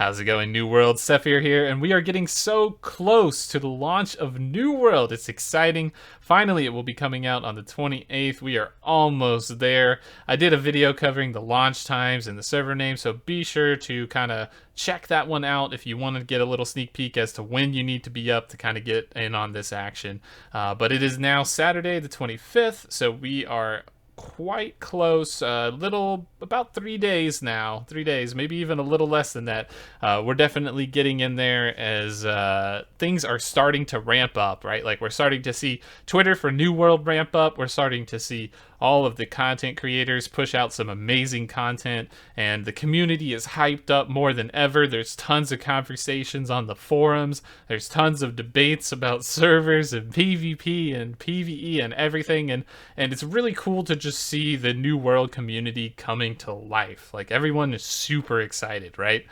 How's it going, New World? Sethphir here, and we are getting so close to the launch of New World. It's exciting. Finally, it will be coming out on the 28th. We are almost there. I did a video covering the launch times and the server name, so be sure to kind of check that one out if you want to get a little sneak peek as to when you need to be up to kind of get in on this action. But it is now Saturday the 25th, so we are quite close, about 3 days now, 3 days, maybe even a little less than that. We're definitely getting in there as things are starting to ramp up, right? Like, we're starting to see Twitter for New World ramp up. We're starting to see all of the content creators push out some amazing content, and the community is hyped up more than ever. There's tons of conversations on the forums. There's tons of debates about servers and PvP and PvE and everything, and it's really cool to just see the New World community coming to life. Like, everyone is super excited, right?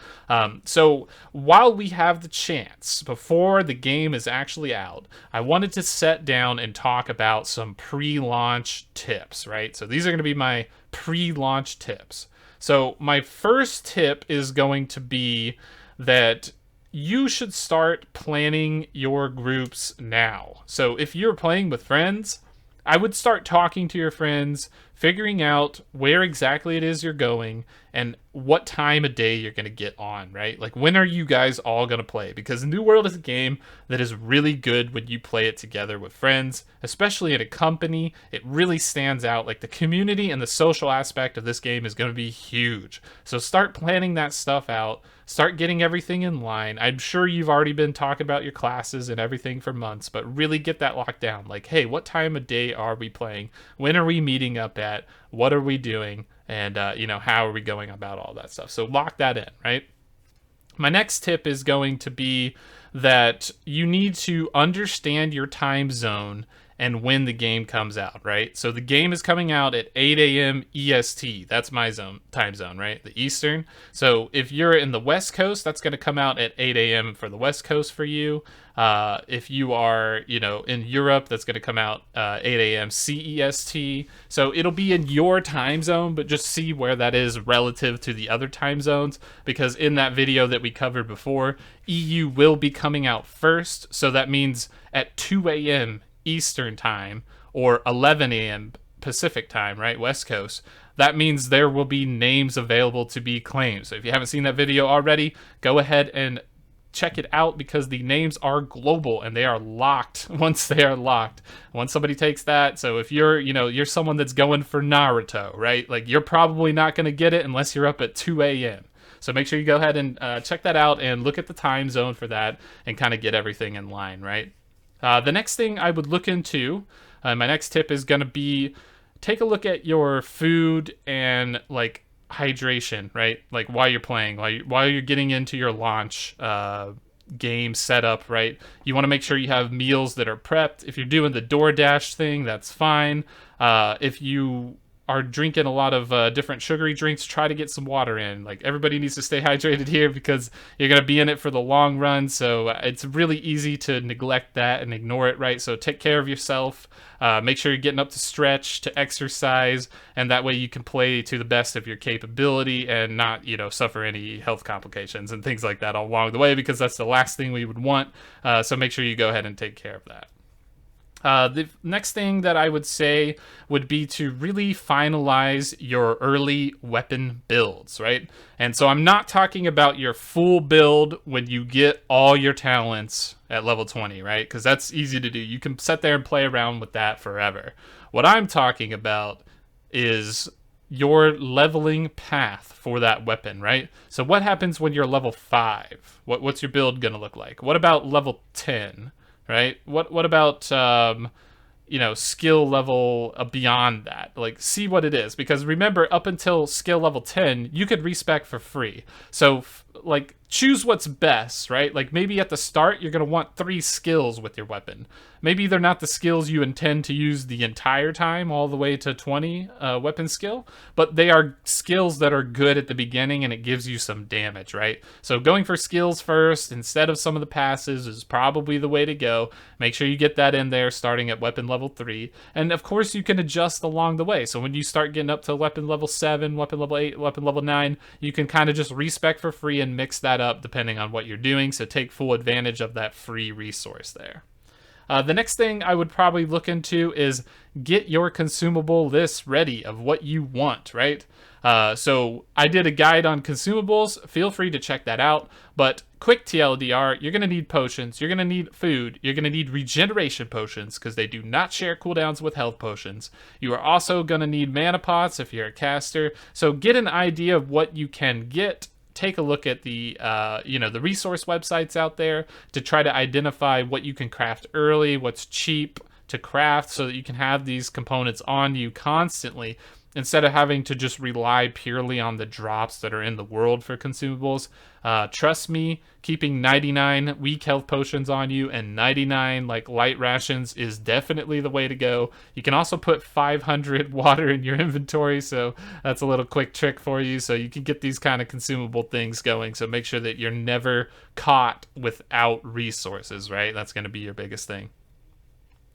So while we have the chance, before the game is actually out, I wanted to sit down and talk about some pre-launch tips, right? So these are going to be my pre-launch tips. So my first tip is going to be that you should start planning your groups now. So if you're playing with friends, I would start talking to your friends, figuring out where exactly it is you're going and what time of day you're going to get on, right? Like, when are you guys all going to play? Because New World is a game that is really good when you play it together with friends, especially in a company. It really stands out. Like, the community and the social aspect of this game is going to be huge. So start planning that stuff out. Start getting everything in line. I'm sure you've already been talking about your classes and everything for months, but really get that locked down. Like, hey, what time of day are we playing? When are we meeting up at? What are we doing? And, how are we going about all that stuff? So lock that in, right? My next tip is going to be that you need to understand your time zone and when the game comes out, right? So the game is coming out at 8 a.m. EST. That's my time zone, right? The Eastern. So if you're in the West Coast, that's going to come out at 8 a.m. for the West Coast for you. If you are, in Europe, that's going to come out 8 a.m. CEST. So it'll be in your time zone, but just see where that is relative to the other time zones, because in that video that we covered before, EU will be coming out first. So that means at 2 a.m. Eastern time or 11 a.m. Pacific time, right? West Coast. That means there will be names available to be claimed. So if you haven't seen that video already, go ahead and check it out, because the names are global and they are locked once they are locked. Once somebody takes that, so if you're someone that's going for Naruto, right? Like, you're probably not going to get it unless you're up at 2 a.m. So make sure you go ahead and check that out and look at the time zone for that and kind of get everything in line, right? The next thing I would look into, my next tip is going to be, take a look at your food and, like, hydration, right? Like, while you're playing, while you're getting into your launch game setup, right? You want to make sure you have meals that are prepped. If you're doing the DoorDash thing, that's fine. If you are drinking a lot of different sugary drinks, try to get some water in. Like, everybody needs to stay hydrated here because you're going to be in it for the long run. So it's really easy to neglect that and ignore it, right? So take care of yourself. Make sure you're getting up to stretch, to exercise, and that way you can play to the best of your capability and not, suffer any health complications and things like that all along the way, because that's the last thing we would want. So make sure you go ahead and take care of that. The next thing that I would say would be to really finalize your early weapon builds, right? And so I'm not talking about your full build when you get all your talents at level 20, right? Because that's easy to do. You can sit there and play around with that forever. What I'm talking about is your leveling path for that weapon, right? So what happens when you're level 5? What's your build going to look like? What about level 10? Right? What about, skill level beyond that? Like, see what it is. Because remember, up until skill level 10, you could respec for free. So, choose what's best, right? Like, maybe at the start, you're going to want 3 skills with your weapon. Maybe they're not the skills you intend to use the entire time, all the way to 20 weapon skill, but they are skills that are good at the beginning, and it gives you some damage, right? So going for skills first instead of some of the passes is probably the way to go. Make sure you get that in there starting at weapon level 3. And of course, you can adjust along the way. So when you start getting up to weapon level 7, weapon level 8, weapon level 9, you can kind of just respec for free and can mix that up depending on what you're doing, so take full advantage of that free resource there. The next thing I would probably look into is get your consumable list ready of what you want, right? So I did a guide on consumables. Feel free to check that out. But quick TLDR, you're going to need potions. You're going to need food. You're going to need regeneration potions because they do not share cooldowns with health potions. You are also going to need mana pots if you're a caster. So get an idea of what you can get. Take a look at the the resource websites out there to try to identify what you can craft early, what's cheap to craft, so that you can have these components on you constantly instead of having to just rely purely on the drops that are in the world for consumables. Trust me, keeping 99 weak health potions on you and 99 light rations is definitely the way to go. You can also put 500 water in your inventory, so that's a little quick trick for you, so you can get these kind of consumable things going. So make sure that you're never caught without resources, right? That's going to be your biggest thing.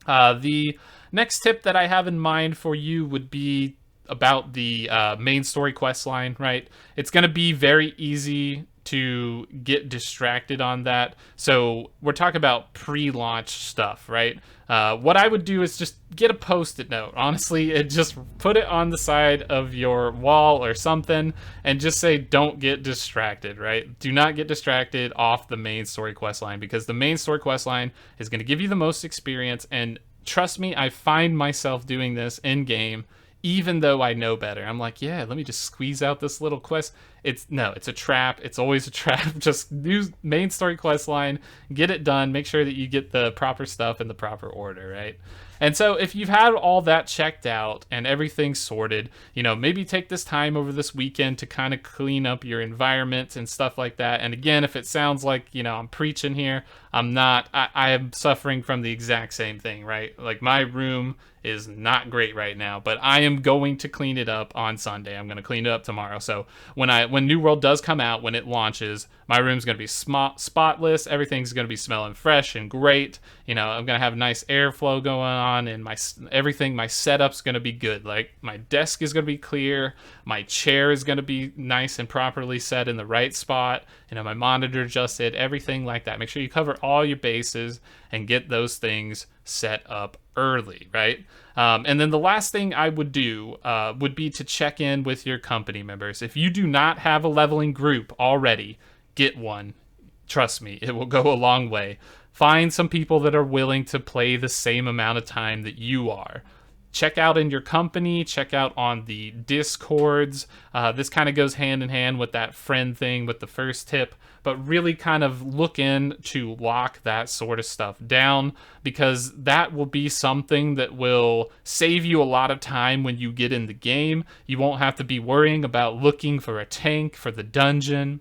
The next tip that I have in mind for you would be about the main story quest line, right? It's going to be very easy to get distracted on that. So we're talking about pre-launch stuff, right? What I would do is just get a post-it note. Honestly, just put it on the side of your wall or something and just say, don't get distracted, right? Do not get distracted off the main story quest line, because the main story quest line is going to give you the most experience. And trust me, I find myself doing this in game even though I know better. I'm like, yeah, let me just squeeze out this little quest. It's a trap. It's always a trap. Just use main story quest line, get it done, make sure that you get the proper stuff in the proper order, right? And so if you've had all that checked out and everything sorted, maybe take this time over this weekend to kind of clean up your environment and stuff like that. And again, if it sounds like, I'm preaching here, I'm not. I am suffering from the exact same thing, right? Like, my room is not great right now, but I am going to clean it up on Sunday. I'm going to clean it up tomorrow. So when New World does come out, when it launches, my room's going to be spotless. Everything's going to be smelling fresh and great. I'm going to have nice airflow going on, and my setup's going to be good. Like, my desk is going to be clear. My chair is going to be nice and properly set in the right spot. My monitor adjusted, everything like that. Make sure you cover all your bases and get those things set up early, right? And then the last thing I would do would be to check in with your company members. If you do not have a leveling group already, get one. Trust me, it will go a long way. Find some people that are willing to play the same amount of time that you are. Check out in your company, check out on the Discords. This kind of goes hand in hand with that friend thing with the first tip, but really kind of look in to lock that sort of stuff down, because that will be something that will save you a lot of time when you get in the game. You won't have to be worrying about looking for a tank for the dungeon.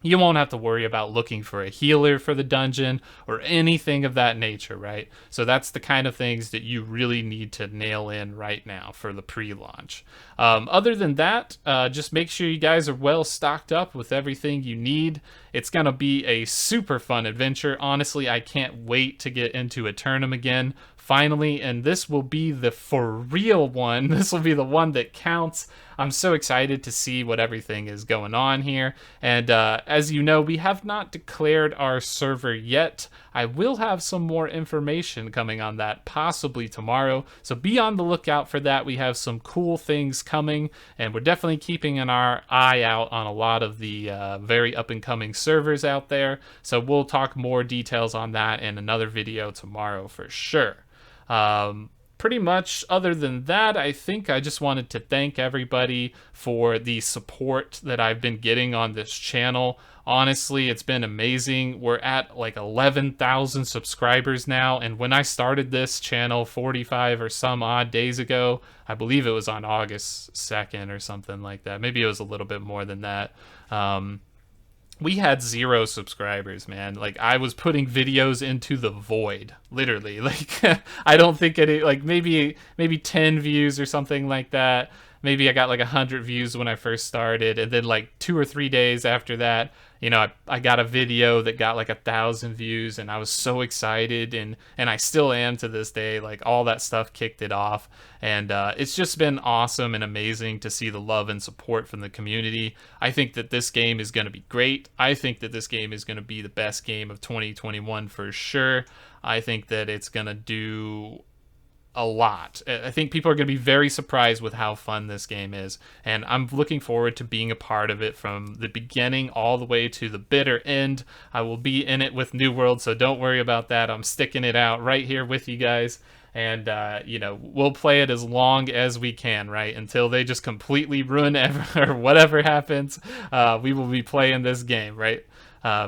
You won't have to worry about looking for a healer for the dungeon or anything of that nature, right? So that's the kind of things that you really need to nail in right now for the pre-launch. Other than that, just make sure you guys are well stocked up with everything you need. It's going to be a super fun adventure. Honestly, I can't wait to get into Aeternum again, finally, and this will be the for real one. This will be the one that counts. I'm so excited to see what everything is going on here. And as you know, we have not declared our server yet. I will have some more information coming on that possibly tomorrow, so be on the lookout for that. We have some cool things coming, and we're definitely keeping our eye out on a lot of the very up-and-coming servers out there. So we'll talk more details on that in another video tomorrow for sure. Pretty much other than that, I think I just wanted to thank everybody for the support that I've been getting on this channel. Honestly, it's been amazing. We're at like 11,000 subscribers now, and when I started this channel 45 or some odd days ago, I believe it was on August 2nd or something like that. Maybe it was a little bit more than that. We had 0 subscribers, man. Like, I was putting videos into the void, literally. Like, I don't think any, like, maybe 10 views or something like that. maybe I got like 100 views when I first started, and then like 2 or 3 days after that, I got a video that got like 1,000 views, and I was so excited, and I still am to this day. Like, all that stuff kicked it off, and it's just been awesome and amazing to see the love and support from the community. I think that this game is going to be great. I think that this game is going to be the best game of 2021 for sure. I think that it's going to do a lot. I think people are going to be very surprised with how fun this game is, and I'm looking forward to being a part of it from the beginning all the way to the bitter end. I will be in it with New World, so don't worry about that. I'm sticking it out right here with you guys, and we'll play it as long as we can, right, until they just completely ruin or whatever happens. We will be playing this game, right?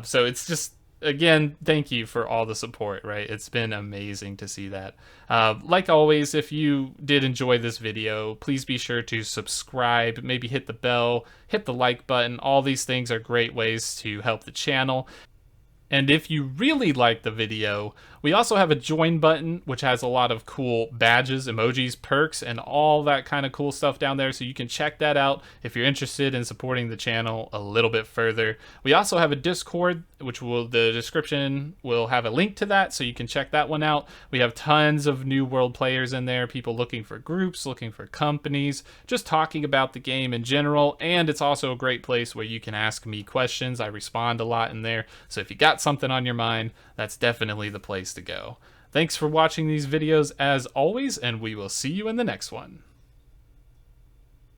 So it's just, again, thank you for all the support, right? It's been amazing to see that. Like always, if you did enjoy this video, please be sure to subscribe, maybe hit the bell, hit the like button. All these things are great ways to help the channel. And if you really like the video, we also have a join button, which has a lot of cool badges, emojis, perks, and all that kind of cool stuff down there. So you can check that out if you're interested in supporting the channel a little bit further. We also have a Discord, which the description will have a link to that, so you can check that one out. We have tons of New World players in there, people looking for groups, looking for companies, just talking about the game in general. And it's also a great place where you can ask me questions. I respond a lot in there. So if you got something on your mind, that's definitely the place to go. Thanks for watching these videos as always, and we will see you in the next one.